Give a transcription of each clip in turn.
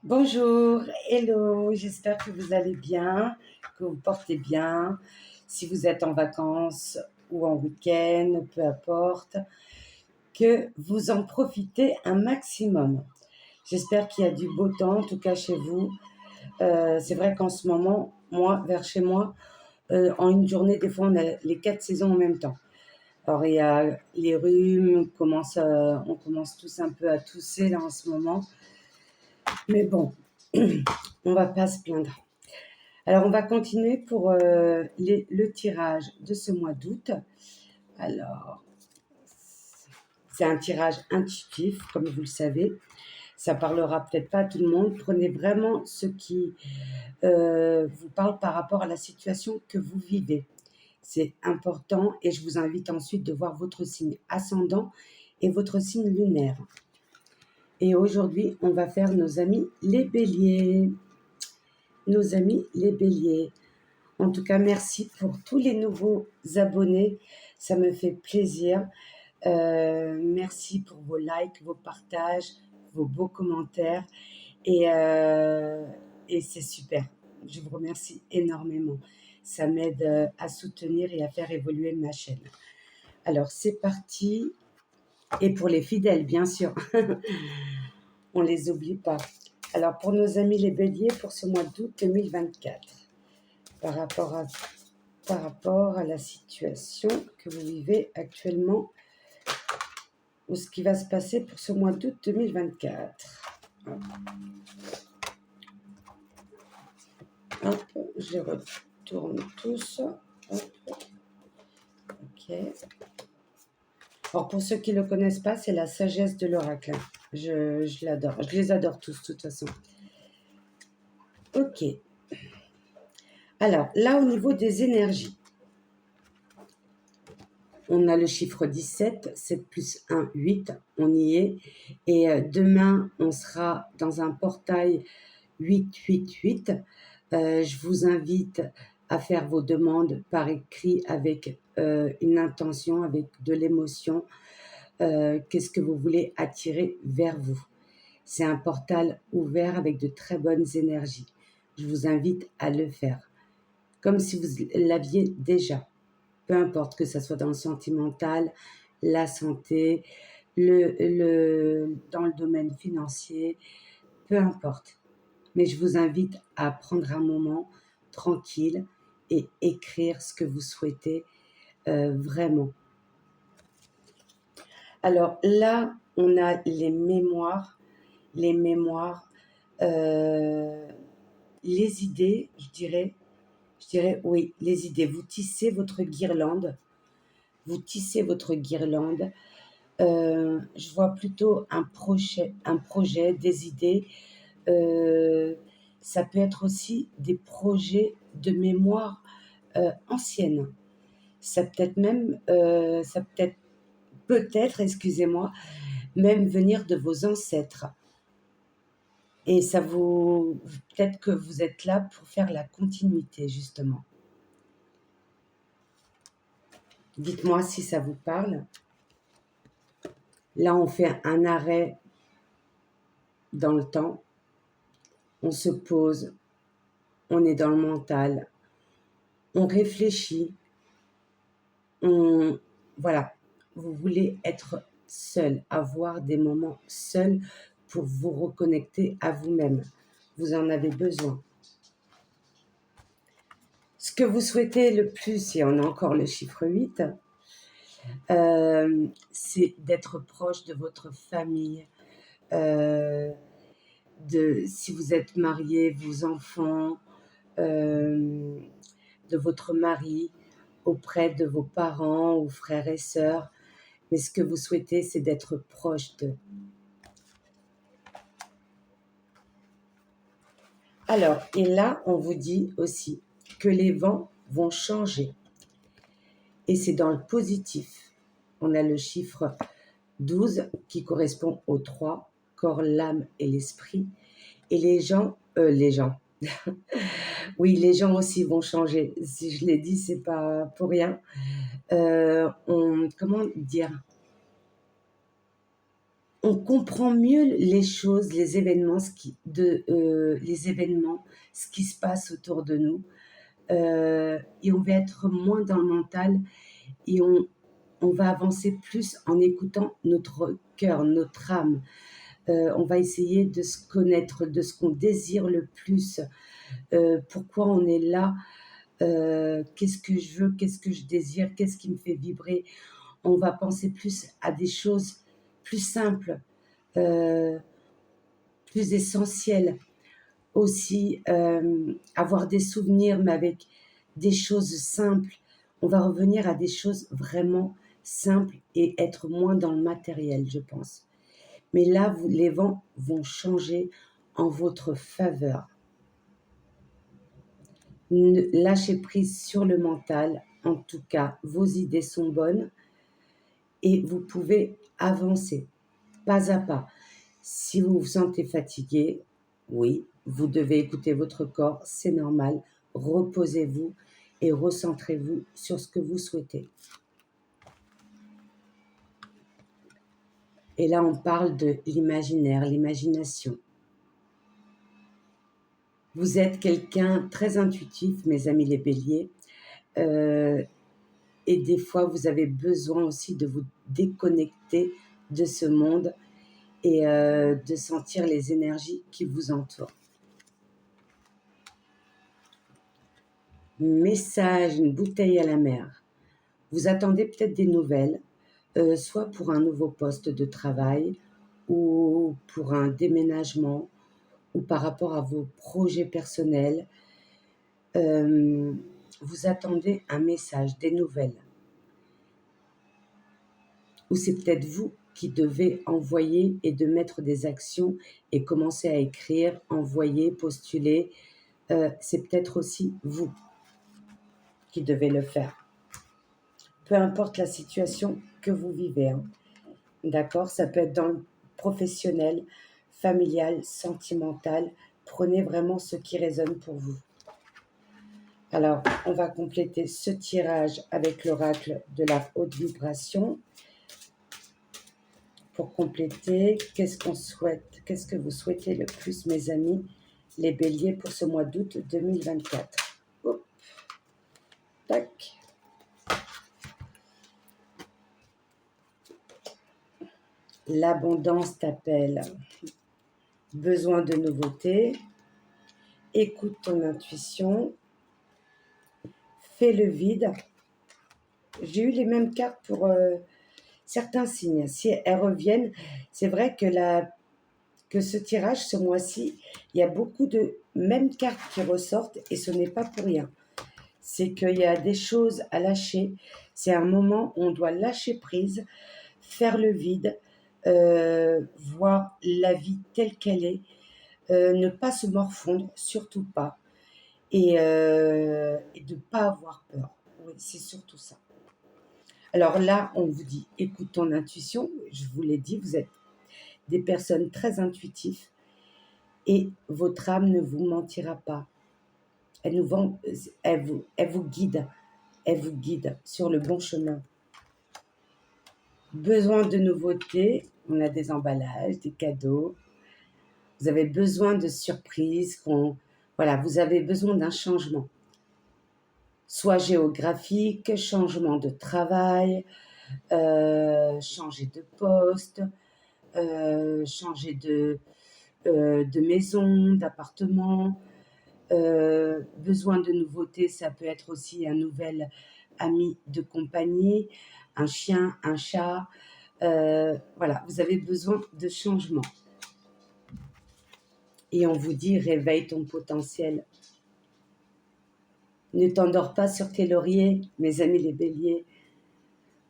Bonjour, hello, j'espère que vous allez bien, que vous portez bien. Si vous êtes en vacances ou en week-end, peu importe, que vous en profitez un maximum. J'espère qu'il y a du beau temps, en tout cas chez vous. C'est vrai qu'en ce moment, moi, vers chez moi, en une journée, des fois, on a les 4 saisons en même temps. Alors, il y a les rhumes, on commence tous un peu à tousser là en ce moment. Mais bon, on va pas se plaindre. Alors, on va continuer pour le tirage de ce mois d'août. Alors, c'est un tirage intuitif, comme vous le savez. Ça parlera peut-être pas à tout le monde. Prenez vraiment ce qui vous parle par rapport à la situation que vous vivez. C'est important et je vous invite ensuite de voir votre signe ascendant et votre signe lunaire. Et aujourd'hui, on va faire nos amis les béliers. Nos amis les béliers. En tout cas, merci pour tous les nouveaux abonnés. Ça me fait plaisir. Merci pour vos likes, vos partages, vos beaux commentaires. Et, euh, et c'est super. Je vous remercie énormément. Ça m'aide à soutenir et à faire évoluer ma chaîne. Alors, c'est parti. Et pour les fidèles, bien sûr. On ne les oublie pas. Alors, pour nos amis les béliers, pour ce mois d'août 2024, par rapport à la situation que vous vivez actuellement ou ce qui va se passer pour ce mois d'août 2024. Hop. Hop, je les retourne tous. Hop. Ok. Alors pour ceux qui ne le connaissent pas, c'est la sagesse de l'oracle. Je l'adore. Je les adore tous, de toute façon. Ok. Alors là, au niveau des énergies, on a le chiffre 17, 7 plus 1, 8, on y est. Et demain, on sera dans un portail 888. Je vous invite à faire vos demandes par écrit avec une intention, avec de l'émotion. Qu'est-ce que vous voulez attirer vers vous? C'est un portal ouvert avec de très bonnes énergies. Je vous invite à le faire, comme si vous l'aviez déjà. Peu importe que ce soit dans le sentimental, la santé, dans le domaine financier, peu importe. Mais je vous invite à prendre un moment tranquille et écrire ce que vous souhaitez vraiment. Alors là, on a les mémoires, les idées, je dirais oui, les idées. Vous tissez votre guirlande. Je vois plutôt un projet, des idées. Ça peut être aussi des projets de mémoire ancienne. Ça peut-être, excusez-moi, même venir de vos ancêtres. Et peut-être que vous êtes là pour faire la continuité, justement. Dites-moi si ça vous parle. Là, on fait un arrêt dans le temps. On se pose. On est dans le mental. On réfléchit. Voilà. Vous voulez être seul, avoir des moments seuls pour vous reconnecter à vous-même. Vous en avez besoin. Ce que vous souhaitez le plus, et on a encore le chiffre 8, c'est d'être proche de votre famille, si vous êtes marié, vos enfants, de votre mari, auprès de vos parents ou frères et sœurs. Mais ce que vous souhaitez, c'est d'être proche d'eux. Alors, et là, on vous dit aussi que les vents vont changer. Et c'est dans le positif. On a le chiffre 12 qui correspond aux 3, corps, l'âme et l'esprit. Et les gens, oui, les gens aussi vont changer. Si je l'ai dit, c'est pas pour rien. Comment dire? on comprend mieux les choses, les événements, ce qui se passe autour de nous. Et on va être moins dans le mental et on va avancer plus en écoutant notre cœur, notre âme. On va essayer de se connaître, de ce qu'on désire le plus, pourquoi on est là, qu'est-ce que je veux, qu'est-ce que je désire, qu'est-ce qui me fait vibrer. On va penser plus à des choses plus simples, euh, plus essentielles. Aussi, avoir des souvenirs, mais avec des choses simples. On va revenir à des choses vraiment simples et être moins dans le matériel, je pense. Mais là, les vents vont changer en votre faveur. Lâchez prise sur le mental. En tout cas, vos idées sont bonnes et vous pouvez avancer pas à pas. Si vous vous sentez fatigué, oui, vous devez écouter votre corps, c'est normal. Reposez-vous et recentrez-vous sur ce que vous souhaitez. Et là, on parle de l'imaginaire, l'imagination. Vous êtes quelqu'un très intuitif, mes amis les béliers, et des fois, vous avez besoin aussi de vous déconnecter de ce monde et de sentir les énergies qui vous entourent. Message, une bouteille à la mer. Vous attendez peut-être des nouvelles, soit pour un nouveau poste de travail ou pour un déménagement ou par rapport à vos projets personnels. Vous attendez un message, des nouvelles. Ou c'est peut-être vous qui devez envoyer et de mettre des actions et commencer à écrire, envoyer, postuler. C'est peut-être aussi vous qui devez le faire. Peu importe la situation que vous vivez. Hein. D'accord? Ça peut être dans le professionnel, familial, sentimental. Prenez vraiment ce qui résonne pour vous. Alors, on va compléter ce tirage avec l'oracle de la haute vibration. Pour compléter, qu'est-ce qu'on souhaite? Qu'est-ce que vous souhaitez le plus, mes amis, les béliers, pour ce mois d'août 2024? Hop. Tac. L'abondance t'appelle. Besoin de nouveautés. Écoute ton intuition. Fais le vide. J'ai eu les mêmes cartes pour certains signes. Si elles reviennent, c'est vrai que ce tirage, ce mois-ci, il y a beaucoup de mêmes cartes qui ressortent et ce n'est pas pour rien. C'est qu'il y a des choses à lâcher. C'est un moment où on doit lâcher prise, faire le vide, voir la vie telle qu'elle est, ne pas se morfondre, surtout pas, et de ne pas avoir peur. Oui, c'est surtout ça. Alors là, on vous dit, écoute ton intuition. Je vous l'ai dit, vous êtes des personnes très intuitives et votre âme ne vous mentira pas. Elle vous guide. Elle vous guide sur le bon chemin. Besoin de nouveautés, on a des emballages, des cadeaux. Vous avez besoin de surprises. Voilà, vous avez besoin d'un changement. Soit géographique, changement de travail, changer de poste, changer de maison, d'appartement. Besoin de nouveautés, ça peut être aussi un nouvel ami de compagnie, un chien, un chat. Voilà, vous avez besoin de changement. Et on vous dit, réveille ton potentiel. Ne t'endors pas sur tes lauriers, mes amis les béliers.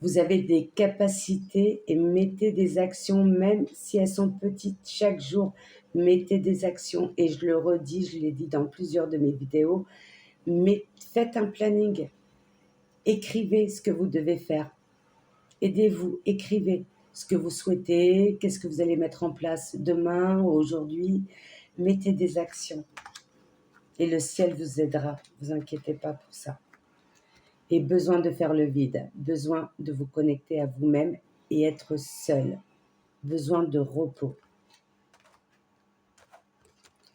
Vous avez des capacités et mettez des actions, même si elles sont petites, chaque jour. Mettez des actions, et je le redis, je l'ai dit dans plusieurs de mes vidéos, mais faites un planning. Écrivez ce que vous devez faire. Aidez-vous, écrivez ce que vous souhaitez, qu'est-ce que vous allez mettre en place demain ou aujourd'hui. Mettez des actions. Et le ciel vous aidera, ne vous inquiétez pas pour ça. Et besoin de faire le vide, besoin de vous connecter à vous-même et être seul. besoin de repos.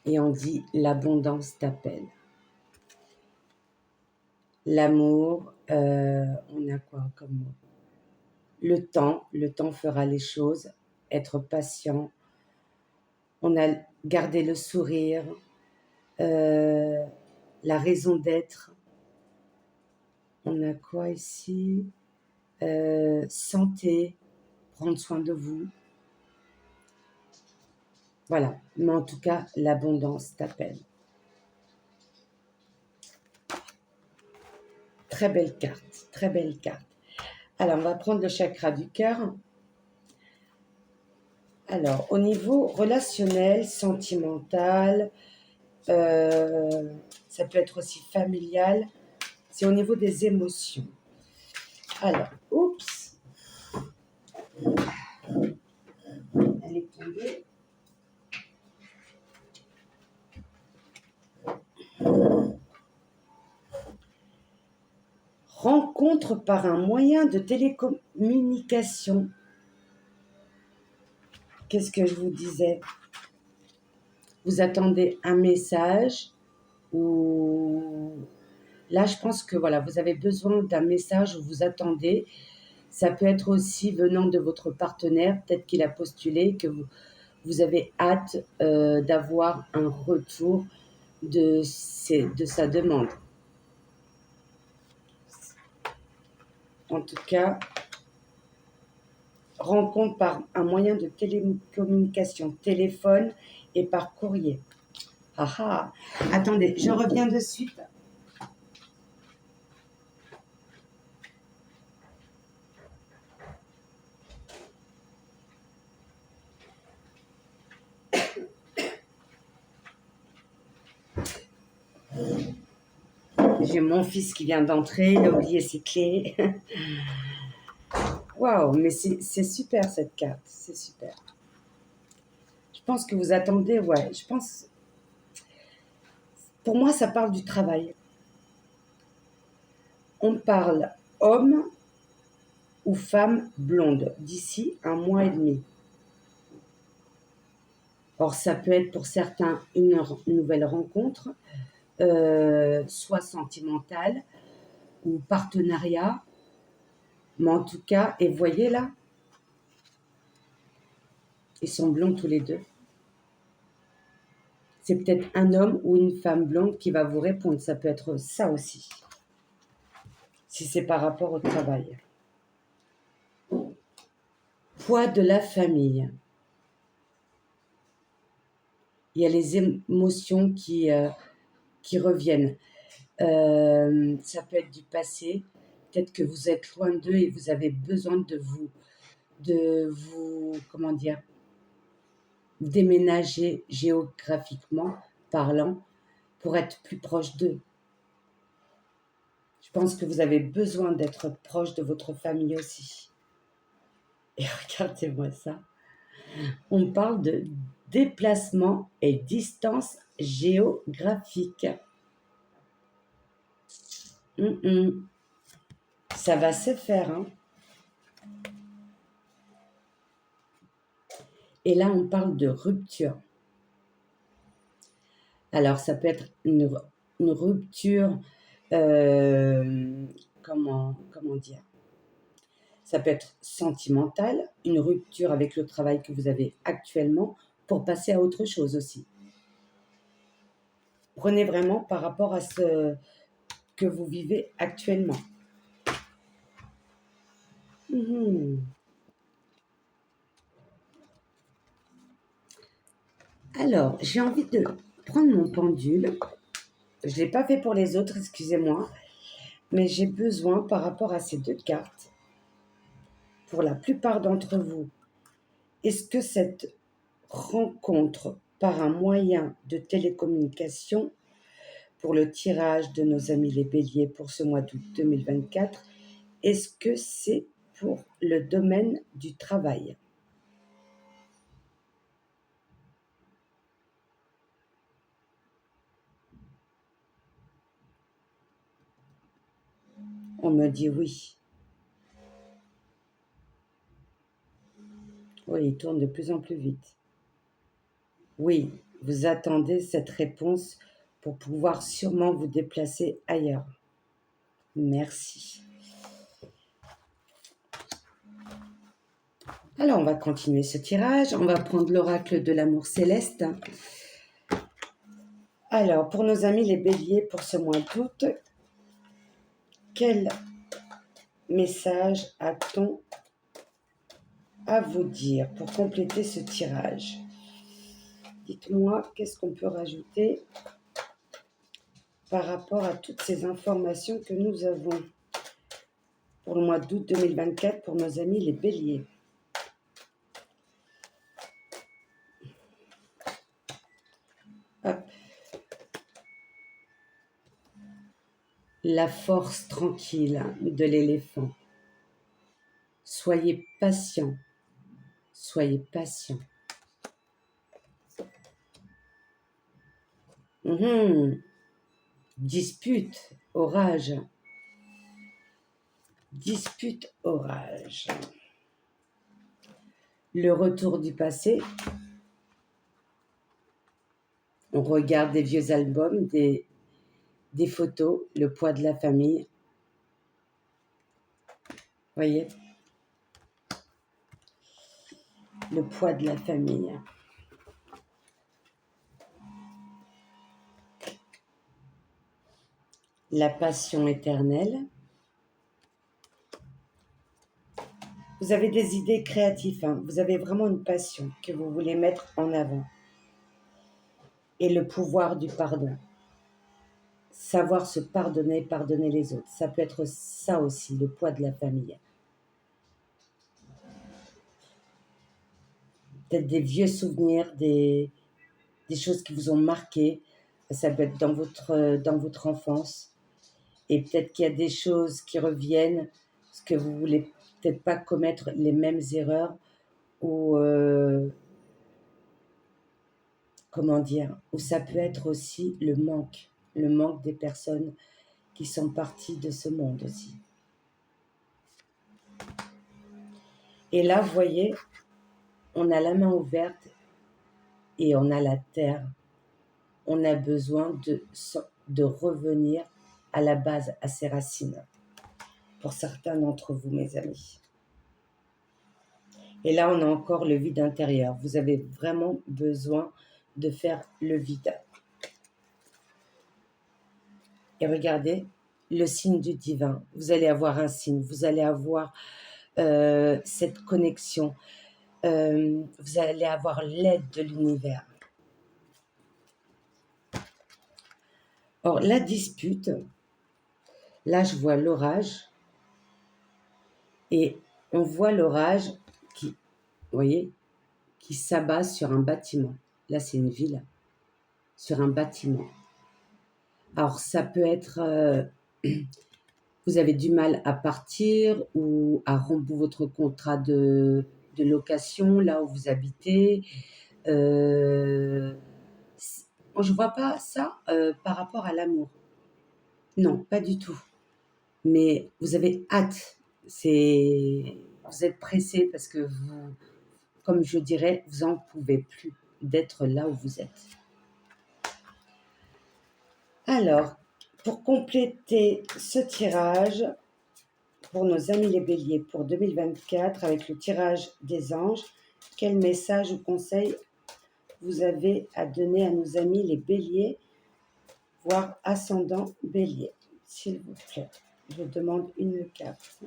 Et on dit l'abondance t'appelle. L'amour, on a quoi comme mot? Le temps fera les choses, être patient. On a gardé le sourire, la raison d'être. On a quoi ici? Santé, prendre soin de vous. Voilà, mais en tout cas, l'abondance t'appelle. Très belle carte, très belle carte. Alors, on va prendre le chakra du cœur. Alors, au niveau relationnel, sentimental, ça peut être aussi familial, c'est au niveau des émotions. Alors, oups, elle est tombée. Rencontre par un moyen de télécommunication. Qu'est-ce que je vous disais? Vous attendez un message ou là, je pense que voilà, vous avez besoin d'un message où vous attendez. Ça peut être aussi venant de votre partenaire, peut-être qu'il a postulé, que vous avez hâte d'avoir un retour de sa demande. En tout cas, rencontre par un moyen de télécommunication, téléphone et par courrier. Ah ah, attendez, je reviens de suite. J'ai mon fils qui vient d'entrer, il a oublié ses clés. Waouh, mais c'est super cette carte, c'est super. Je pense que vous attendez, ouais, je pense, pour moi ça parle du travail. On parle homme ou femme blonde d'ici 1 mois et demi. Or, ça peut être pour certains une nouvelle rencontre, soit sentimentale ou partenariat. Mais en tout cas, et voyez là, ils sont blonds tous les deux. C'est peut-être un homme ou une femme blonde qui va vous répondre. Ça peut être ça aussi, si c'est par rapport au travail. Poids de la famille. Il y a les émotions qui reviennent. Ça peut être du passé. Peut-être que vous êtes loin d'eux et vous avez besoin de vous, comment dire, déménager géographiquement parlant pour être plus proche d'eux. Je pense que vous avez besoin d'être proche de votre famille aussi. Et regardez-moi ça. On parle de déplacement et distance géographique. Ça va se faire, hein. Et là, on parle de rupture. Alors, ça peut être une rupture, comment dire? Ça peut être sentimental, une rupture avec le travail que vous avez actuellement pour passer à autre chose aussi. Prenez vraiment par rapport à ce que vous vivez actuellement. Alors, j'ai envie de prendre mon pendule. Je ne l'ai pas fait pour les autres, excusez-moi. Mais j'ai besoin, par rapport à ces deux cartes, pour la plupart d'entre vous, est-ce que cette rencontre par un moyen de télécommunication pour le tirage de nos amis les béliers pour ce mois d'août 2024, est-ce que c'est pour le domaine du travail? On me dit oui. Oui, il tourne de plus en plus vite. Oui, vous attendez cette réponse pour pouvoir sûrement vous déplacer ailleurs. Merci. Alors, on va continuer ce tirage. On va prendre l'oracle de l'amour céleste. Alors, pour nos amis les béliers, pour ce mois d'août, quel message a-t-on à vous dire pour compléter ce tirage? Dites-moi, qu'est-ce qu'on peut rajouter par rapport à toutes ces informations que nous avons pour le mois d'août 2024 pour nos amis les béliers? Hop. La force tranquille de l'éléphant. Soyez patient. Soyez patient. Dispute, orage. Dispute, orage. Le retour du passé. On regarde des vieux albums, des photos, le poids de la famille. Voyez? Le poids de la famille. La passion éternelle. Vous avez des idées créatives, hein. Vous avez vraiment une passion que vous voulez mettre en avant. Et le pouvoir du pardon. Savoir se pardonner, pardonner les autres. Ça peut être ça aussi, le poids de la famille. Peut-être des vieux souvenirs, des choses qui vous ont marqué. Ça peut être dans votre enfance. Et peut-être qu'il y a des choses qui reviennent, parce que vous voulez peut-être pas commettre les mêmes erreurs ou comment dire, ou ça peut être aussi le manque des personnes qui sont parties de ce monde aussi. Et là, vous voyez, on a la main ouverte et on a la terre. On a besoin de revenir à la base, à ses racines. Pour certains d'entre vous, mes amis. Et là, on a encore le vide intérieur. Vous avez vraiment besoin de faire le vide. Et regardez, le signe du divin. Vous allez avoir un signe. Vous allez avoir cette connexion. Vous allez avoir l'aide de l'univers. Or, la dispute, là, je vois l'orage. Et on voit l'orage qui, vous voyez, qui s'abat sur un bâtiment. Là, c'est une ville. Sur un bâtiment. Alors, ça peut être... vous avez du mal à partir ou à rompre votre contrat de location, là où vous habitez. Je ne vois pas ça par rapport à l'amour. Non, pas du tout. Mais vous avez hâte. Vous êtes pressé parce que vous, comme je dirais, vous n'en pouvez plus d'être là où vous êtes. Alors, pour compléter ce tirage, pour nos amis les béliers pour 2024, avec le tirage des anges, quel message ou conseil vous avez à donner à nos amis les béliers, voire ascendant bélier, s'il vous plaît. Je demande une carte.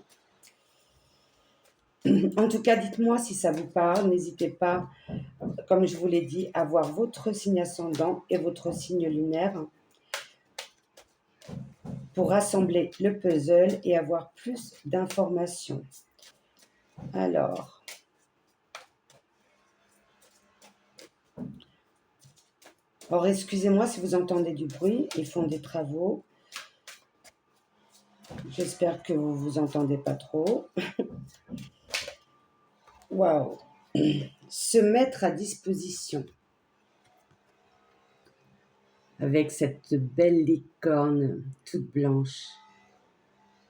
En tout cas, dites-moi si ça vous parle. N'hésitez pas, comme je vous l'ai dit, à voir votre signe ascendant et votre signe lunaire pour rassembler le puzzle et avoir plus d'informations. Alors, excusez-moi si vous entendez du bruit, ils font des travaux. J'espère que vous vous entendez pas trop. Waouh! Se mettre à disposition. Avec cette belle licorne toute blanche.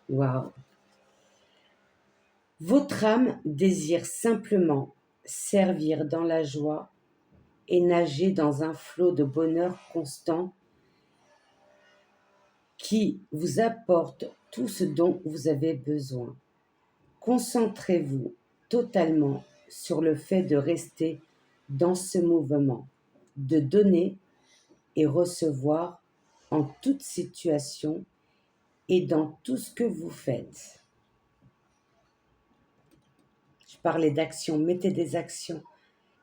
Waouh! Votre âme désire simplement servir dans la joie et nager dans un flot de bonheur constant qui vous apporte tout ce dont vous avez besoin. Concentrez-vous totalement sur le fait de rester dans ce mouvement, de donner et recevoir en toute situation et dans tout ce que vous faites. Je parlais d'action, mettez des actions.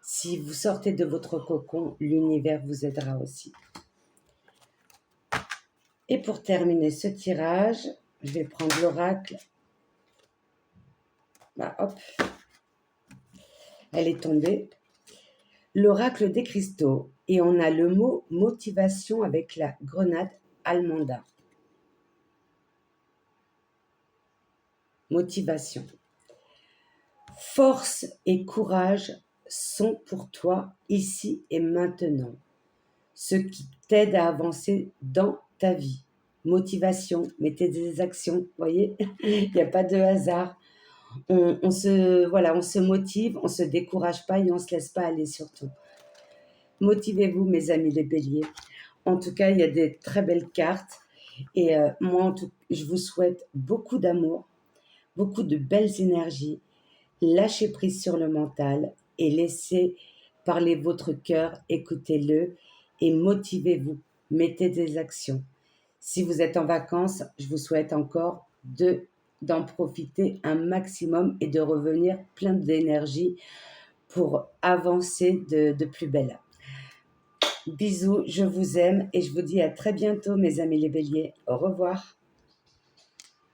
Si vous sortez de votre cocon, l'univers vous aidera aussi. Et pour terminer ce tirage, je vais prendre l'oracle. Hop, elle est tombée. L'oracle des cristaux. Et on a le mot motivation avec la grenade almanda. Motivation. Force et courage sont pour toi ici et maintenant. Ce qui t'aide à avancer dans ta vie. Motivation, mettez des actions, vous voyez, il n'y a pas de hasard. On se motive, on ne se décourage pas et on ne se laisse pas aller surtout. Motivez-vous, mes amis les béliers. En tout cas, il y a des très belles cartes. Et moi, je vous souhaite beaucoup d'amour, beaucoup de belles énergies. Lâchez prise sur le mental et laissez parler votre cœur, écoutez-le et motivez-vous. Mettez des actions. Si vous êtes en vacances, je vous souhaite encore d'en profiter un maximum et de revenir plein d'énergie pour avancer de plus belle. Bisous, je vous aime et je vous dis à très bientôt mes amis les béliers. Au revoir.